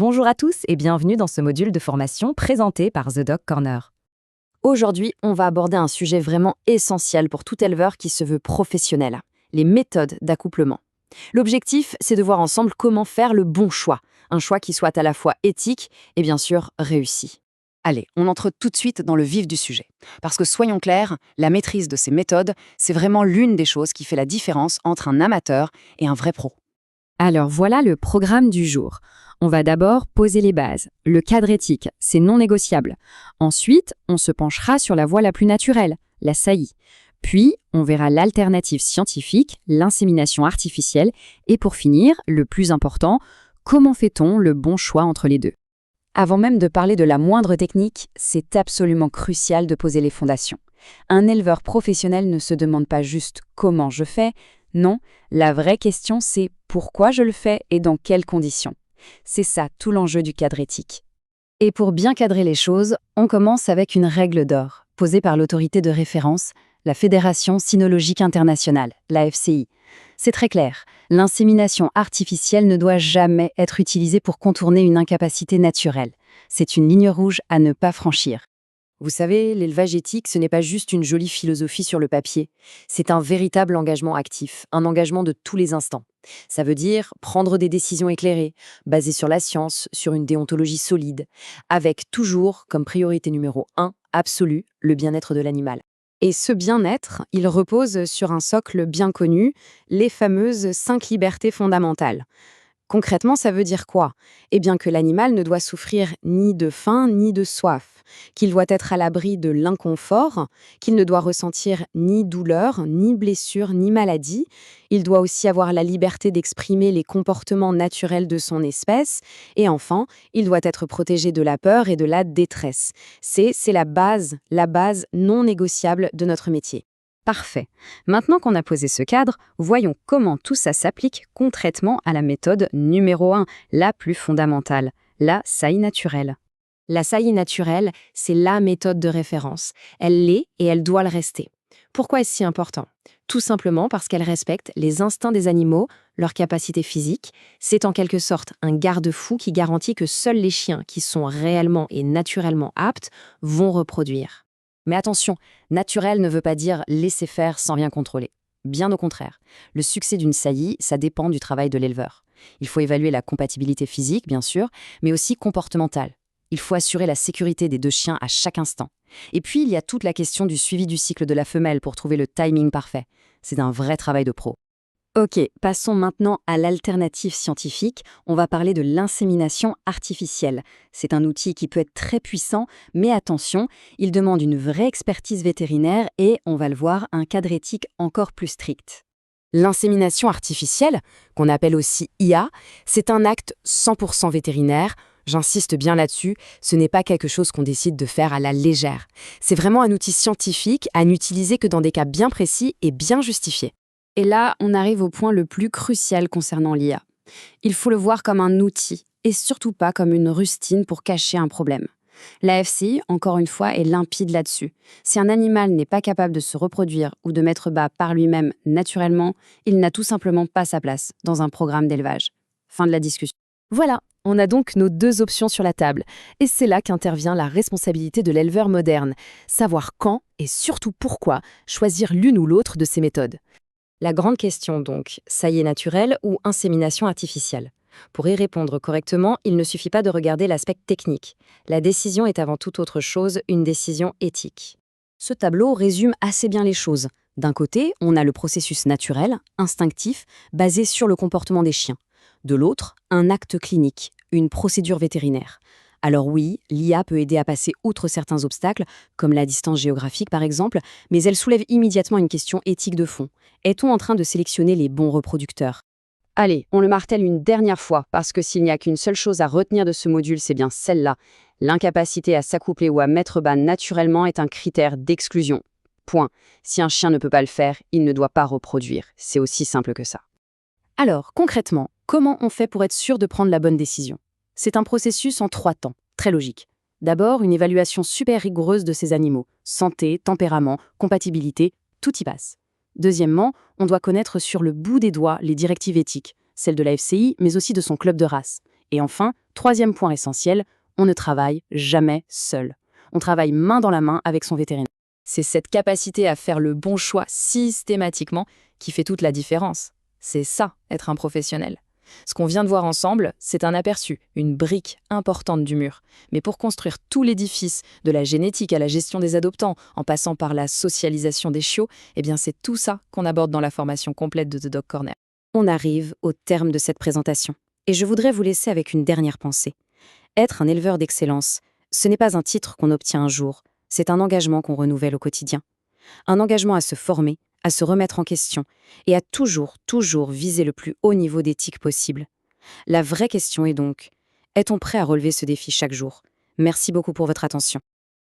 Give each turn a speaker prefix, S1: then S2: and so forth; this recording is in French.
S1: Bonjour à tous et bienvenue dans ce module de formation présenté par The Dog Corner. Aujourd'hui, on va aborder un sujet vraiment essentiel pour tout éleveur qui se veut professionnel, les méthodes d'accouplement. L'objectif, c'est de voir ensemble comment faire le bon choix, un choix qui soit à la fois éthique et bien sûr réussi.
S2: Allez, on entre tout de suite dans le vif du sujet. Parce que soyons clairs, la maîtrise de ces méthodes, c'est vraiment l'une des choses qui fait la différence entre un amateur et un vrai pro.
S1: Alors voilà le programme du jour. On va d'abord poser les bases. Le cadre éthique, c'est non négociable. Ensuite, on se penchera sur la voie la plus naturelle, la saillie. Puis, on verra l'alternative scientifique, l'insémination artificielle. Et pour finir, le plus important, comment fait-on le bon choix entre les deux ? Avant même de parler de la moindre technique, c'est absolument crucial de poser les fondations. Un éleveur professionnel ne se demande pas juste comment je fais, non, la vraie question c'est pourquoi je le fais et dans quelles conditions. C'est ça tout l'enjeu du cadre éthique. Et pour bien cadrer les choses, on commence avec une règle d'or, posée par l'autorité de référence, la Fédération Cynologique Internationale, la FCI. C'est très clair, l'insémination artificielle ne doit jamais être utilisée pour contourner une incapacité naturelle. C'est une ligne rouge à ne pas franchir. Vous savez, l'élevage éthique, ce n'est pas juste une jolie philosophie sur le papier. C'est un véritable engagement actif, un engagement de tous les instants. Ça veut dire prendre des décisions éclairées, basées sur la science, sur une déontologie solide, avec toujours, comme priorité numéro 1, absolue, le bien-être de l'animal. Et ce bien-être, il repose sur un socle bien connu, les fameuses 5 libertés fondamentales. Concrètement, ça veut dire quoi ? Eh bien que l'animal ne doit souffrir ni de faim ni de soif, qu'il doit être à l'abri de l'inconfort, qu'il ne doit ressentir ni douleur, ni blessure, ni maladie. Il doit aussi avoir la liberté d'exprimer les comportements naturels de son espèce. Et enfin, il doit être protégé de la peur et de la détresse. C'est la base non négociable de notre métier. Parfait. Maintenant qu'on a posé ce cadre, voyons comment tout ça s'applique concrètement à la méthode numéro 1, la plus fondamentale, la saillie naturelle. La saillie naturelle, c'est la méthode de référence. Elle l'est et elle doit le rester. Pourquoi est-ce si important ? Tout simplement parce qu'elle respecte les instincts des animaux, leur capacité physique. C'est en quelque sorte un garde-fou qui garantit que seuls les chiens qui sont réellement et naturellement aptes vont reproduire. Mais attention, naturel ne veut pas dire laisser faire sans rien contrôler. Bien au contraire. Le succès d'une saillie, ça dépend du travail de l'éleveur. Il faut évaluer la compatibilité physique, bien sûr, mais aussi comportementale. Il faut assurer la sécurité des deux chiens à chaque instant. Et puis, il y a toute la question du suivi du cycle de la femelle pour trouver le timing parfait. C'est un vrai travail de pro. Ok, passons maintenant à l'alternative scientifique. On va parler de l'insémination artificielle. C'est un outil qui peut être très puissant, mais attention, il demande une vraie expertise vétérinaire et, on va le voir, un cadre éthique encore plus strict. L'insémination artificielle, qu'on appelle aussi IA, c'est un acte 100% vétérinaire. J'insiste bien là-dessus, ce n'est pas quelque chose qu'on décide de faire à la légère. C'est vraiment un outil scientifique à n'utiliser que dans des cas bien précis et bien justifiés. Et là, on arrive au point le plus crucial concernant l'IA. Il faut le voir comme un outil, et surtout pas comme une rustine pour cacher un problème. La FCI, encore une fois, est limpide là-dessus. Si un animal n'est pas capable de se reproduire ou de mettre bas par lui-même naturellement, il n'a tout simplement pas sa place dans un programme d'élevage. Fin de la discussion. Voilà, on a donc nos deux options sur la table. Et c'est là qu'intervient la responsabilité de l'éleveur moderne. Savoir quand, et surtout pourquoi, choisir l'une ou l'autre de ces méthodes. La grande question donc, saillie naturelle ou insémination artificielle ? Pour y répondre correctement, il ne suffit pas de regarder l'aspect technique. La décision est avant toute autre chose une décision éthique. Ce tableau résume assez bien les choses. D'un côté, on a le processus naturel, instinctif, basé sur le comportement des chiens. De l'autre, un acte clinique, une procédure vétérinaire. Alors oui, l'IA peut aider à passer outre certains obstacles, comme la distance géographique par exemple, mais elle soulève immédiatement une question éthique de fond. Est-on en train de sélectionner les bons reproducteurs ? Allez, on le martèle une dernière fois, parce que s'il n'y a qu'une seule chose à retenir de ce module, c'est bien celle-là. L'incapacité à s'accoupler ou à mettre bas naturellement est un critère d'exclusion. Point. Si un chien ne peut pas le faire, il ne doit pas reproduire. C'est aussi simple que ça. Alors, concrètement, comment on fait pour être sûr de prendre la bonne décision ? C'est un processus en 3 temps, très logique. D'abord, une évaluation super rigoureuse de ces animaux. Santé, tempérament, compatibilité, tout y passe. Deuxièmement, on doit connaître sur le bout des doigts les directives éthiques, celles de la FCI, mais aussi de son club de race. Et enfin,
S2: Troisième point essentiel, on ne travaille jamais seul. On travaille main dans la main avec son vétérinaire.
S1: C'est cette capacité à faire le bon choix systématiquement qui fait toute la différence. C'est ça, être un professionnel. Ce qu'on vient de voir ensemble, c'est un aperçu, une brique importante du mur. Mais pour construire tout l'édifice, de la génétique à la gestion des adoptants, en passant par la socialisation des chiots, eh bien c'est tout ça qu'on aborde dans la formation complète de The Dog Corner.
S2: On arrive au terme de cette présentation. Et je voudrais vous laisser avec une dernière pensée. Être un éleveur d'excellence, ce n'est pas un titre qu'on obtient un jour, c'est un engagement qu'on renouvelle au quotidien. Un engagement à se former, à se remettre en question et à toujours viser le plus haut niveau d'éthique possible. La vraie question est donc, est-on prêt à relever ce défi chaque jour? Merci beaucoup pour votre attention.